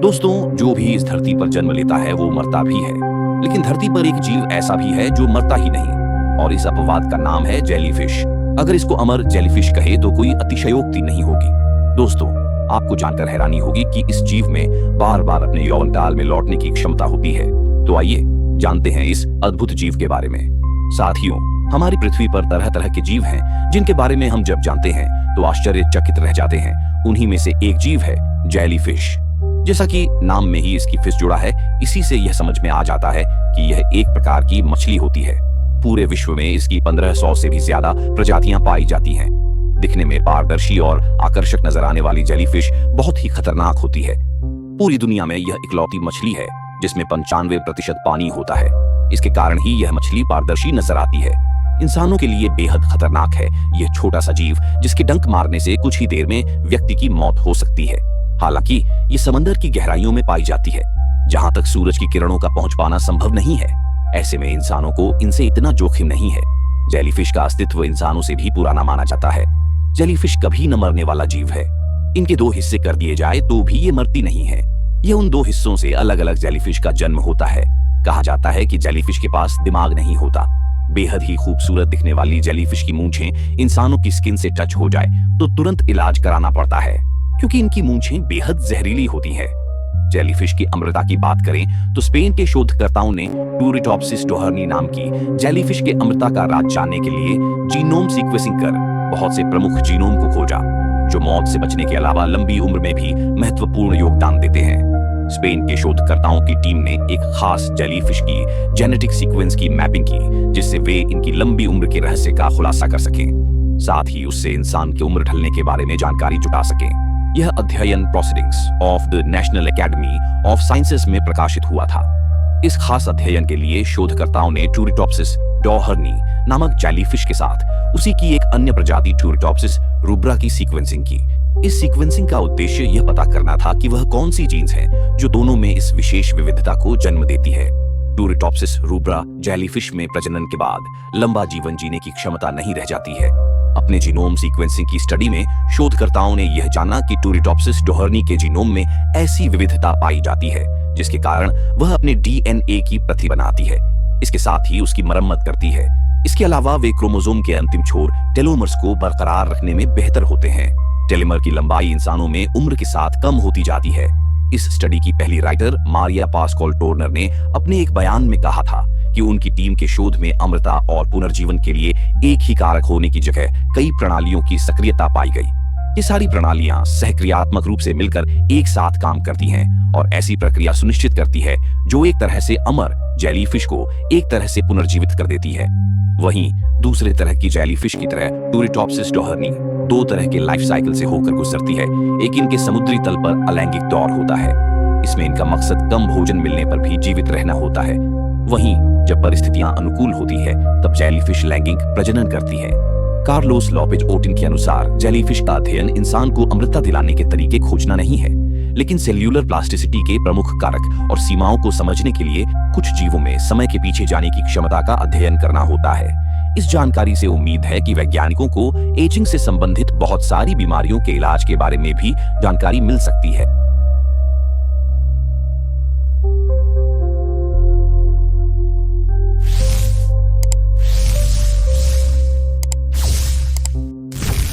दोस्तों, जो भी इस धरती पर जन्म लेता है वो मरता भी है, लेकिन धरती पर एक जीव ऐसा भी है जो मरता ही नहीं, और इस अपवाद का नाम है जेलीफिश। अगर इसको अमर जेलीफिश कहे तो कोई अतिशयोक्ति नहीं होगी। दोस्तों, आपको जानकर हैरानी होगी कि इस जीव में बार बार अपने यौवन काल में लौटने की क्षमता होती है। तो आइए जानते हैं इस अद्भुत जीव के बारे में। साथियों, हमारी पृथ्वी पर तरह तरह के जीव हैं जिनके बारे में हम जब जानते हैं तो आश्चर्यचकित रह जाते हैं। उन्हीं में से एक जीव है जेलीफिश। जैसा कि नाम में ही इसकी फिश जुड़ा है, इसी से यह समझ में आ जाता है कि यह एक प्रकार की मछली होती है। पूरे विश्व में इसकी 1500 से भी ज्यादा प्रजातियां पाई जाती हैं। दिखने में पारदर्शी और आकर्षक नजर आने वाली जेलीफिश बहुत ही खतरनाक होती है। पूरी दुनिया में यह इकलौती मछली है जिसमें 95% पानी होता है। इसके कारण ही यह मछली पारदर्शी नजर आती है। इंसानों के लिए बेहद खतरनाक है यह छोटा सा जीव, जिसके डंक मारने से कुछ ही देर में व्यक्ति की मौत हो सकती है। हालांकि ये समंदर की गहराइयों में पाई जाती है, जहां तक सूरज की किरणों का पहुंच पाना संभव नहीं है। ऐसे में इंसानों को इनसे इतना जोखिम नहीं है। जेलीफिश का अस्तित्व इंसानों से भी पुराना माना जाता है। जेलीफिश कभी न मरने वाला जीव है। इनके 2 हिस्से कर दिए जाए तो भी ये मरती नहीं है। ये उन 2 हिस्सों से अलग अलग जेलीफिश का जन्म होता है। कहा जाता है कि जेलीफिश के पास दिमाग नहीं होता। बेहद ही खूबसूरत दिखने वाली जेलीफिश की मूंछें इंसानों की स्किन से टच हो जाए तो तुरंत इलाज कराना पड़ता है, क्योंकि इनकी मूंछें बेहद जहरीली होती हैं। जेलीफिश की अमृता की बात करें तो स्पेन के शोधकर्ताओं ने टूरिटॉप्सिस डोहर्नी नाम की जेलीफिश के अमृता का राज जानने के लिए जीनोम सीक्वेंसिंग कर बहुत से प्रमुख जीनोम को खोजा, जो मौत से बचने के अलावा लंबी उम्र में भी महत्वपूर्ण योगदान देते हैं। स्पेन के शोधकर्ताओं की टीम ने एक खास जेलीफिश की जेनेटिक सीक्वेंस की मैपिंग की, जिससे वे इनकी लंबी उम्र के रहस्य का खुलासा कर सकें, साथ ही उससे इंसान की उम्र ढलने के बारे में जानकारी जुटा सकें। यह अध्ययन proceedings of the national academy of sciences में प्रकाशित हुआ था। इस खास अध्ययन के लिए शोधकर्ताओं ने टूरिटॉप्सिस डोहर्नी नामक जेलीफिश के साथ उसी की एक अन्य प्रजाति टूरिटॉप्सिस रूब्रा की सीक्वेंसिंग की। इस सीक्वेंसिंग का उद्देश्य यह पता करना था कि वह कौन सी जीन्स हैं जो दोनों में इस विशेष विविधता को जन्म देती है। टूरिटॉप्सिस रूब्रा जेलीफिश में प्रजनन के बाद लंबा जीवन जीने की क्षमता नहीं रह जाती है। अपने जीनोम सीक्वेंसिंग की स्टडी में शोधकर्ताओं ने यह जाना कि टूरिटॉप्सिस डोहर्नी के जीनोम में ऐसी विविधता पाई जाती है जिसके कारण वह अपने डीएनए की प्रति बनाती है। इसके साथ ही उसकी मरम्मत करती है। इसके अलावा वे क्रोमोसोम के अंतिम छोर टेलोमर्स को बरकरार रखने में बेहतर होते हैं। टेलोमर की लंबाई इंसानों में उम्र के साथ कम होती जाती है। इस स्टडी की पहली राइटर मारिया पास्कल टोर्नर ने अपने एक बयान में कहा था कि उनकी टीम के शोध में अमृता और पुनर्जीवन के लिए एक ही कारक होने की जगह कई प्रणालियों की सक्रियता पाई गई। ये सारी प्रणालियां सहक्रियात्मक रूप से मिलकर एक साथ काम करती हैं और ऐसी प्रक्रिया सुनिश्चित करती है जो एक तरह से अमर जेलीफिश को एक तरह से पुनर्जीवित कर देती है। वहीं दूसरे तरह की जेलीफिश की तरह टूरिटॉप्सिस डोहर्नी 2 तरह के लाइफ साइकिल से होकर गुजरती है। एक इनके समुद्री तल पर अलैंगिक दौर होता है। इसमें इनका मकसद कम भोजन मिलने पर भी जीवित रहना होता है। वहीं जब परिस्थितियां अनुकूल होती है तब जेलीफिश लैंगिक प्रजनन करती है। कार्लोस लोपेज ओटिन के अनुसार जेलीफिश का अध्ययन इंसान को अमृता दिलाने के तरीके खोजना नहीं है, लेकिन सेल्यूलर प्लास्टिसिटी के प्रमुख कारक और सीमाओं को समझने के लिए कुछ जीवों में समय के पीछे जाने की क्षमता का अध्ययन करना होता है। इस जानकारी से उम्मीद है कि वैज्ञानिकों को एजिंग से संबंधित बहुत सारी बीमारियों के इलाज के बारे में भी जानकारी मिल सकती है।